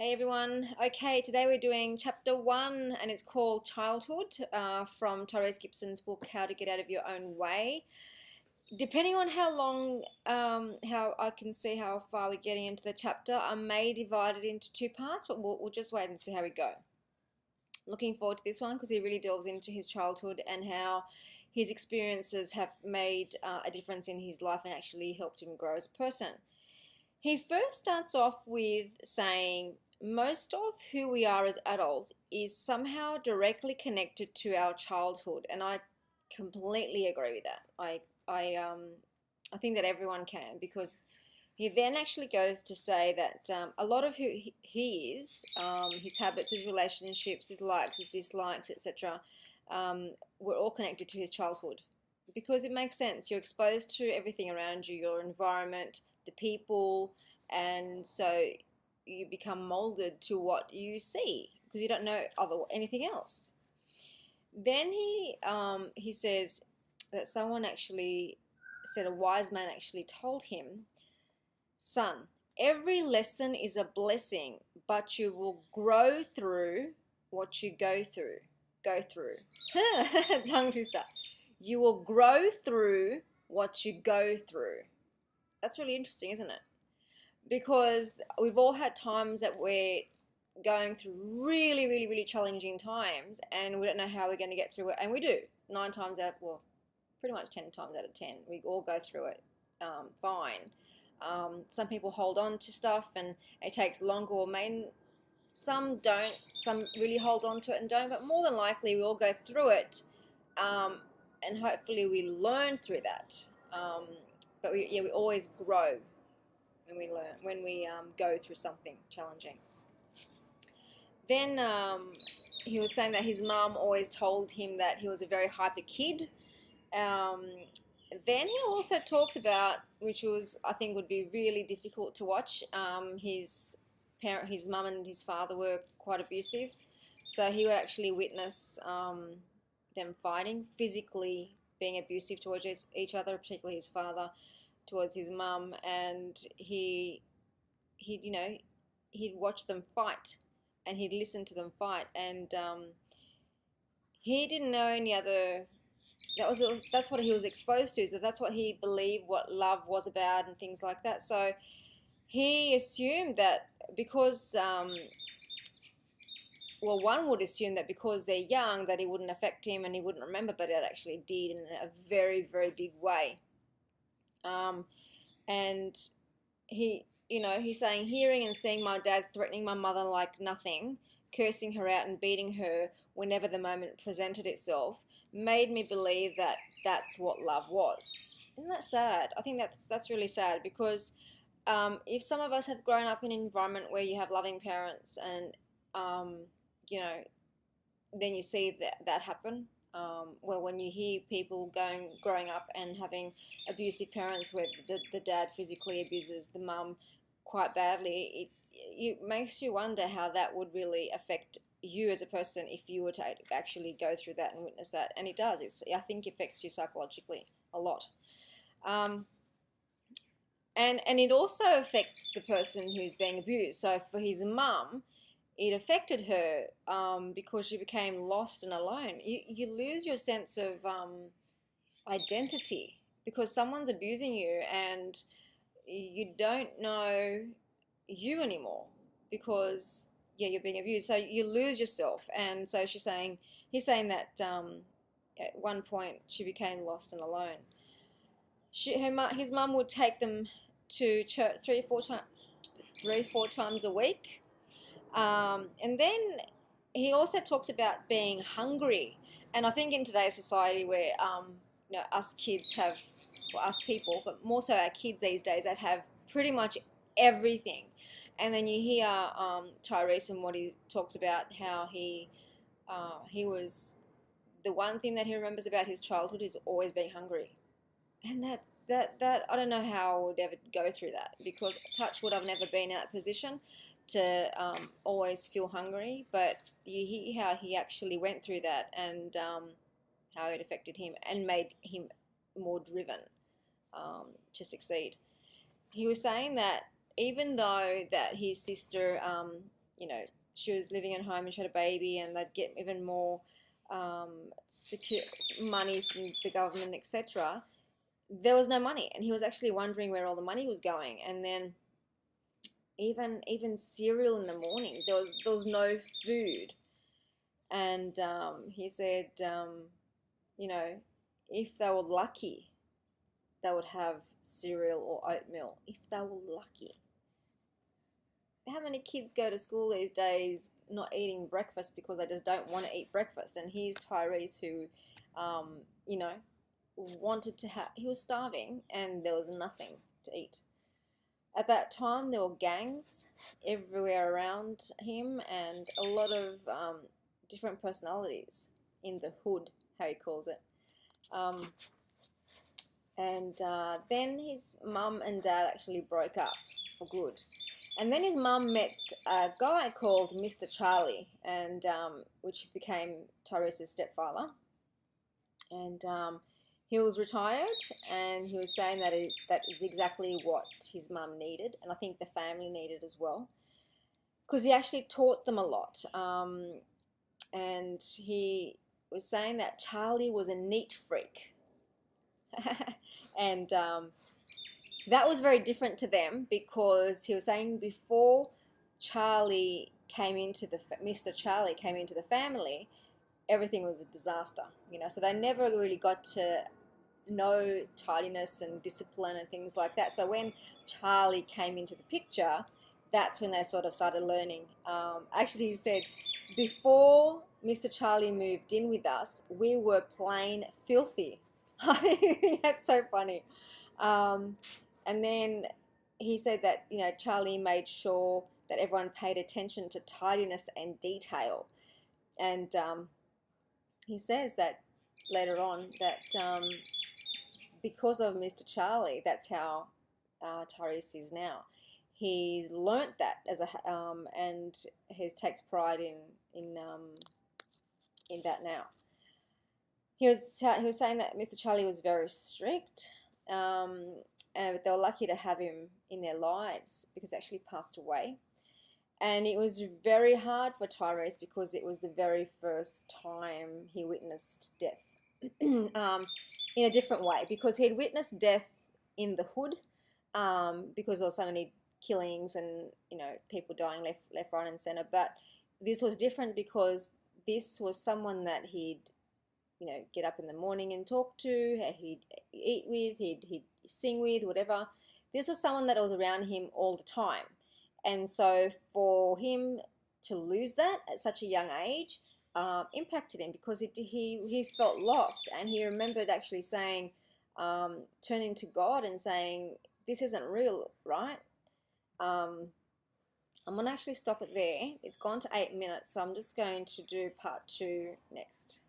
Hey everyone. Okay, today we're doing chapter 1 and it's called Childhood from Tyrese Gibson's book How to Get Out of Your Own Way. Depending on how long, how I can see how far we're getting into the chapter, I may divide it into two parts, but we'll just wait and see how we go. Looking forward to this one because he really delves into his childhood and how his experiences have made a difference in his life and actually helped him grow as a person. He first starts off with saying, most of who we are as adults is somehow directly connected to our childhood, and I completely agree with that. I think that everyone can, because he then actually goes to say that a lot of who he is, his habits, his relationships, his likes, his dislikes, etc., were all connected to his childhood, because it makes sense. You're exposed to everything around you, your environment, the people, and so you become molded to what you see because you don't know anything else. Then he says that someone actually said, a wise man actually told him, son, every lesson is a blessing, but you will grow through what you go through. Tongue twister. You will grow through what you go through. That's really interesting, isn't it? Because we've all had times that we're going through really, really, really challenging times and we don't know how we're going to get through it. And we do. 9 times out, well, pretty much 10 times out of 10, we all go through it fine. Some people hold on to stuff and it takes longer, or some don't. Some really hold on to it and don't, but more than likely we all go through it, and hopefully we learn through that. But we always grow when we learn, when we go through something challenging. Then he was saying that his mum always told him that he was a very hyper kid. Then he also talks about, which was, I think, would be really difficult to watch. His mum and his father were quite abusive, so he would actually witness them fighting, physically being abusive towards each other, particularly his father towards his mum, and he'd watch them fight and he'd listen to them fight, and he didn't know any other. That's what he was exposed to, so that's what he believed what love was about and things like that. So he assumed that because one would assume that because they're young that it wouldn't affect him and he wouldn't remember, but it actually did in a very, very big way. And he's saying, hearing and seeing my dad threatening my mother like nothing, cursing her out and beating her whenever the moment presented itself, made me believe that that's what love was. Isn't that sad? I think that's really sad, because if some of us have grown up in an environment where you have loving parents and then you see that happen. Well, when you hear people growing up and having abusive parents, where the dad physically abuses the mum quite badly, it makes you wonder how that would really affect you as a person if you were to actually go through that and witness that. And it does. I think it affects you psychologically a lot. And it also affects the person who's being abused. So for his mum, it affected her because she became lost and alone. You lose your sense of identity because someone's abusing you and you don't know you anymore because you're being abused. So you lose yourself. And so he's saying that at one point she became lost and alone. His mum would take them to church 3-4 times a week. And then he also talks about being hungry. And I think in today's society where us kids have, well, us people, but more so our kids these days, they have pretty much everything. And then you hear Tyrese and what he talks about, how he was, the one thing that he remembers about his childhood is always being hungry. And that I don't know how I would ever go through that, because touch wood, I've never been in that position to always feel hungry, but you hear how he actually went through that and how it affected him and made him more driven to succeed. He was saying that even though that his sister she was living at home and she had a baby, and they'd get even more secure money from the government, etc. There was no money, and he was actually wondering where all the money was going. And then even cereal in the morning, there was no food. And he said, if they were lucky, they would have cereal or oatmeal. If they were lucky. How many kids go to school these days not eating breakfast because they just don't want to eat breakfast? And here's Tyrese, who, wanted to have, he was starving and there was nothing to eat. At that time, there were gangs everywhere around him, and a lot of different personalities in the hood, how he calls it. Then his mum and dad actually broke up for good. And then his mum met a guy called Mr. Charlie, and which became Tyrese's stepfather. And he was retired, and he was saying that that is exactly what his mum needed, and I think the family needed as well, because he actually taught them a lot. And he was saying that Charlie was a neat freak. And that was very different to them, because he was saying before Charlie came into Mr. Charlie came into the family, everything was a disaster, so they never really got to know tidiness and discipline and things like that. So when Charlie came into the picture, that's when they sort of started learning. Actually, he said, before Mr. Charlie moved in with us, we were plain filthy. That's so funny. And then he said that, Charlie made sure that everyone paid attention to tidiness and detail. And he says that later on that because of Mr. Charlie, that's how Tyrese is now. He's learnt that and he takes pride in that now. He was saying that Mr. Charlie was very strict, and they were lucky to have him in their lives because he actually passed away. And it was very hard for Tyrese because it was the very first time he witnessed death in a different way, because he'd witnessed death in the hood because there were so many killings and people dying left, right, and center. But this was different because this was someone that he'd get up in the morning and talk to, he'd eat with, he'd sing with, whatever. This was someone that was around him all the time. And so for him to lose that at such a young age impacted him, because he felt lost, and he remembered actually saying, turning to God and saying, this isn't real, right? I'm going to actually stop it there. It's gone to 8 minutes, so I'm just going to do part 2 next.